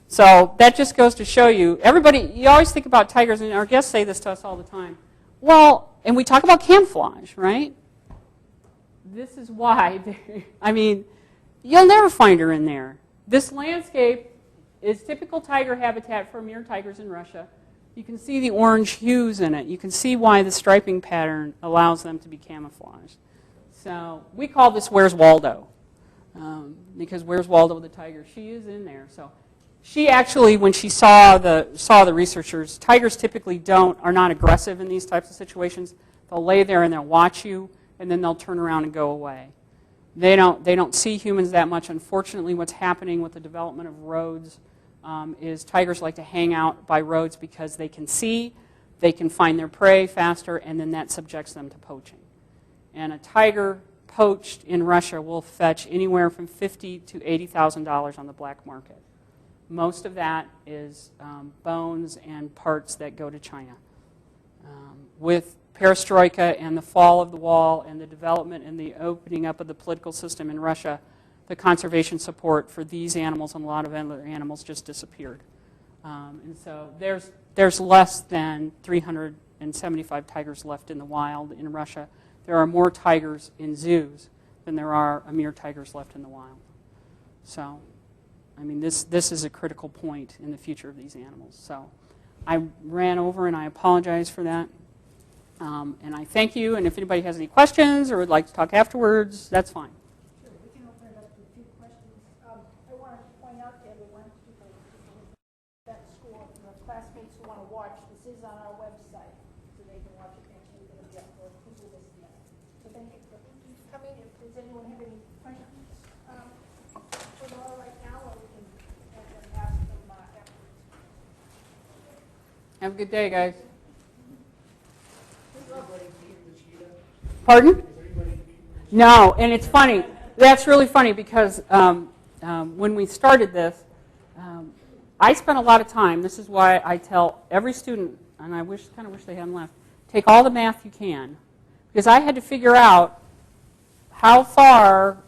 So that just goes to show you, everybody, you always think about tigers, and our guests say this to us all the time. Well, and we talk about camouflage, right? This is why, I mean, you'll never find her in there. This landscape is typical tiger habitat for Amur tigers in Russia. You can see the orange hues in it. You can see why the striping pattern allows them to be camouflaged. So we call this Where's Waldo? Because Where's Waldo the tiger? She is in there. So she actually, when she saw the researchers, tigers typically are not aggressive in these types of situations. They'll lay there and they'll watch you, and then they'll turn around and go away. They don't see humans that much. Unfortunately, what's happening with the development of roads is tigers like to hang out by roads because they can see, they can find their prey faster, and then that subjects them to poaching. And a tiger poached in Russia will fetch anywhere from $50,000 to $80,000 on the black market. Most of that is bones and parts that go to China. With perestroika and the fall of the wall and the development and the opening up of the political system in Russia, the conservation support for these animals and a lot of other animals just disappeared. And so there's less than 375 tigers left in the wild in Russia. There are more tigers in zoos than there are Amur tigers left in the wild. So, I mean, this is a critical point in the future of these animals. So I ran over, and I apologize for that. And I thank you, and if anybody has any questions or would like to talk afterwards, that's fine. Sure, we can open it up to a few questions. I wanted to point out to everyone, people at school, the classmates who want to watch, this is on our website, so they can watch it next week and get for people listening. So thank you for coming. Does anyone have any questions for Norah right now, or we can ask them afterwards? Have a good day, guys. Pardon? No, and it's funny. That's really funny because when we started this, I spent a lot of time. This is why I tell every student, and I kind of wish they hadn't left, take all the math you can. Because I had to figure out how far,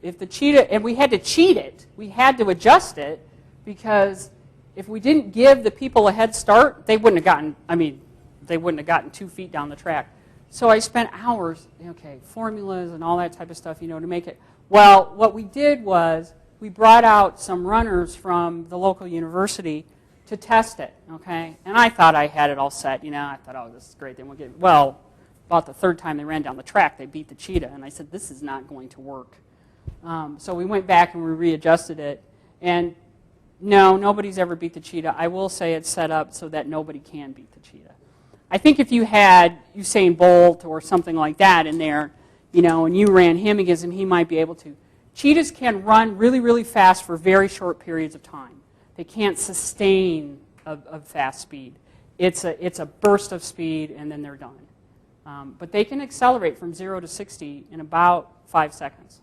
if the cheetah, and we had to cheat it. We had to adjust it, because if we didn't give the people a head start, they wouldn't have gotten 2 feet down the track. So I spent hours, formulas and all that type of stuff, to make it. Well, what we did was we brought out some runners from the local university to test it, okay? And I thought I had it all set, I thought, oh, this is great. Then we'll get, well, about the third time they ran down the track, they beat the cheetah, and I said, this is not going to work. So we went back and we readjusted it, and no, nobody's ever beat the cheetah. I will say it's set up so that nobody can beat the cheetah. I think if you had Usain Bolt or something like that in there, and you ran him against him, he might be able to. Cheetahs can run really, really fast for very short periods of time. They can't sustain a fast speed. It's a burst of speed, and then they're done. But they can accelerate from 0 to 60 in about 5 seconds.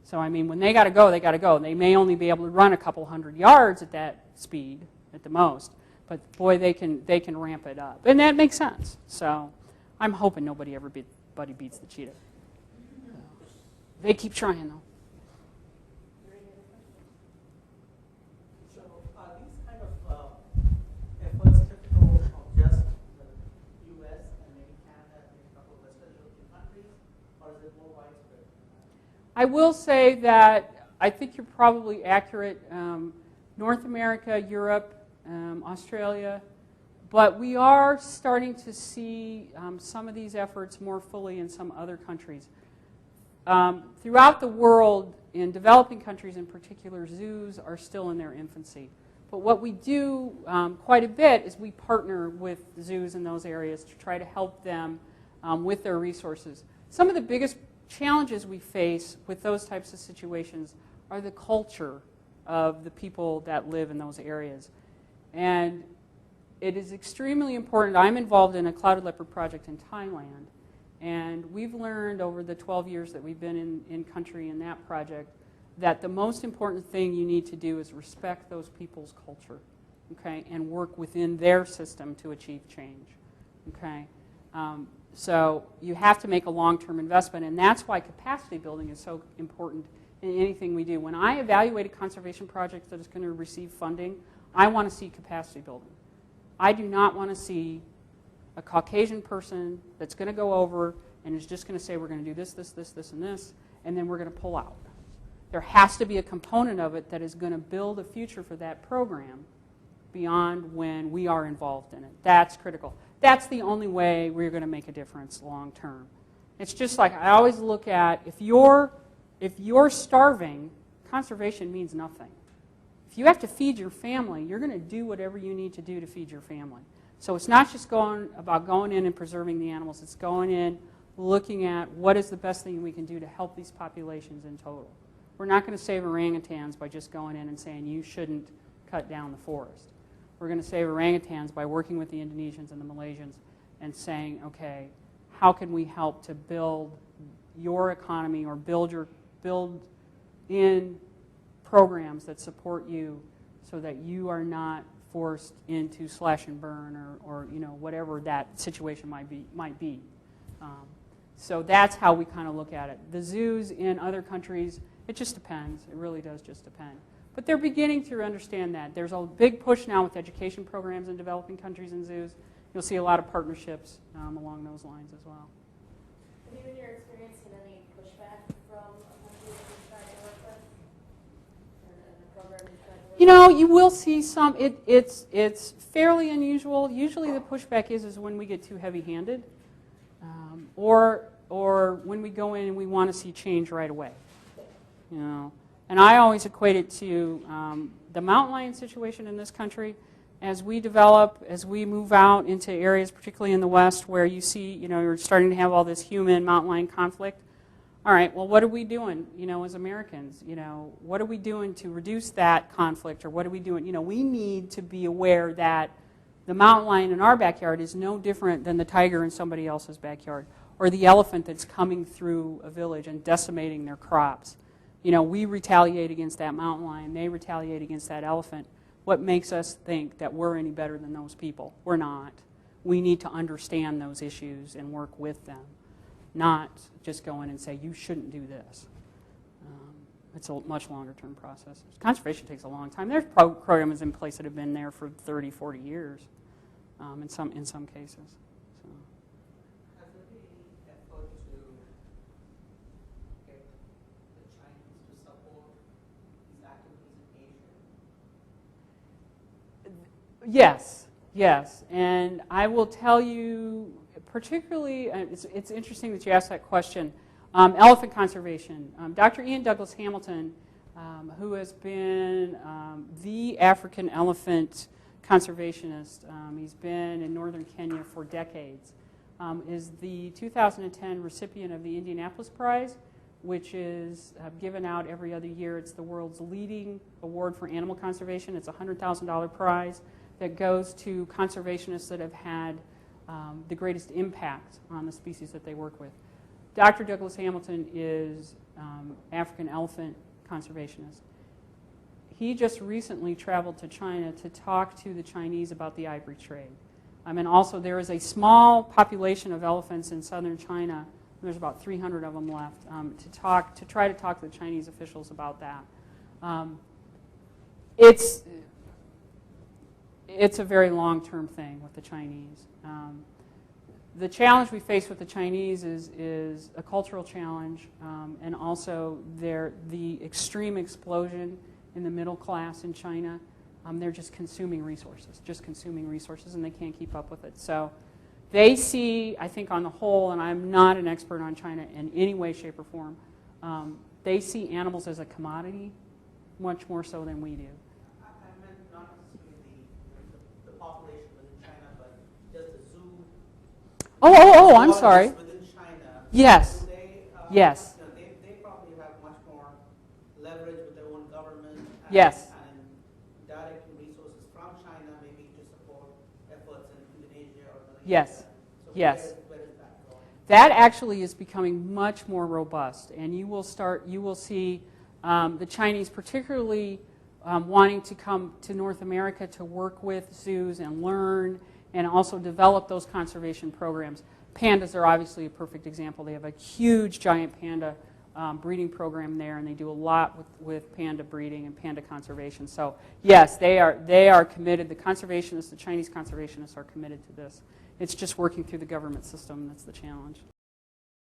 So, when they got to go, they got to go. They may only be able to run a couple hundred yards at that speed at the most. But, boy, they can ramp it up. And that makes sense. So I'm hoping nobody beats the cheetah. They keep trying, though. So are these kind of efforts typical of just the U.S. and maybe Canada and a couple of Western European countries, or is it more widespread? I will say that I think you're probably accurate. North America, Europe, Australia, but we are starting to see some of these efforts more fully in some other countries. Throughout the world, in developing countries in particular, zoos are still in their infancy. But what we do quite a bit is we partner with zoos in those areas to try to help them with their resources. Some of the biggest challenges we face with those types of situations are the culture of the people that live in those areas. And it is extremely important. I'm involved in a clouded leopard project in Thailand. And we've learned over the 12 years that we've been in country in that project that the most important thing you need to do is respect those people's culture, okay, and work within their system to achieve change, okay? So you have to make a long-term investment, and that's why capacity building is so important in anything we do. When I evaluate a conservation project that is going to receive funding, I want to see capacity building. I do not want to see a Caucasian person that's going to go over and is just going to say, we're going to do this, this, this, this, and this, and then we're going to pull out. There has to be a component of it that is going to build a future for that program beyond when we are involved in it. That's critical. That's the only way we're going to make a difference long term. It's just like I always look at, if you're starving, conservation means nothing. If you have to feed your family, you're going to do whatever you need to do to feed your family. So it's not just about going in and preserving the animals. It's going in, looking at what is the best thing we can do to help these populations in total. We're not going to save orangutans by just going in and saying you shouldn't cut down the forest. We're going to save orangutans by working with the Indonesians and the Malaysians and saying, okay, how can we help to build your economy or build in programs that support you so that you are not forced into slash and burn or whatever that situation might be. So that's how we kind of look at it. The zoos in other countries, it just depends. It really does just depend. But they're beginning to understand that. There's a big push now with education programs in developing countries and zoos. You'll see a lot of partnerships along those lines as well. Have you in your experience seen any pushback from a country that you're trying to work with? Or a program you're trying to work with? You will see some. It's fairly unusual. Usually the pushback is when we get too heavy-handed or when we go in and we want to see change right away. And I always equate it to the mountain lion situation in this country. As we develop, as we move out into areas, particularly in the West, where you see, you're starting to have all this human mountain lion conflict. All right, well, what are we doing, as Americans? What are we doing to reduce that conflict, or what are we doing? We need to be aware that the mountain lion in our backyard is no different than the tiger in somebody else's backyard, or the elephant that's coming through a village and decimating their crops. We retaliate against that mountain lion. They retaliate against that elephant. What makes us think that we're any better than those people? We're not. We need to understand those issues and work with them, not just go in and say, you shouldn't do this. It's a much longer-term process. Conservation takes a long time. There's programs in place that have been there for 30, 40 years in some cases. So. Has there been any effort to get the Chinese to support these activities in Asia? Yes. And I will tell you, particularly, it's interesting that you asked that question. Elephant conservation. Dr. Ian Douglas Hamilton, who has been the African elephant conservationist, he's been in northern Kenya for decades, is the 2010 recipient of the Indianapolis Prize, which is given out every other year. It's the world's leading award for animal conservation. It's a $100,000 prize that goes to conservationists that have had the greatest impact on the species that they work with. Dr. Douglas Hamilton is African elephant conservationist. He just recently traveled to China to talk to the Chinese about the ivory trade. And also there is a small population of elephants in southern China. There's about 300 of them left to try to talk to the Chinese officials about that. It's a very long-term thing with the Chinese. The challenge we face with the Chinese is a cultural challenge, and also the extreme explosion in the middle class in China. They're just consuming resources, and they can't keep up with it. So they see, I think on the whole, and I'm not an expert on China in any way, shape, or form, they see animals as a commodity much more so than we do. I meant not necessarily the population within China, but just the zoo. Oh, I'm sorry. Within China. Yes. Do they, Yes. They probably have much more leverage with their own government. And, Yes. And directing resources from China maybe to support efforts in Indonesia or Malaysia. Yes. So Yes. Where is that going? That actually is becoming much more robust, and you will see the Chinese particularly wanting to come to North America to work with zoos and learn and also develop those conservation programs. Pandas are obviously a perfect example. They have a huge giant panda breeding program there, and they do a lot with panda breeding and panda conservation. So yes, they are committed. The Chinese conservationists are committed to this. It's just working through the government system that's the challenge.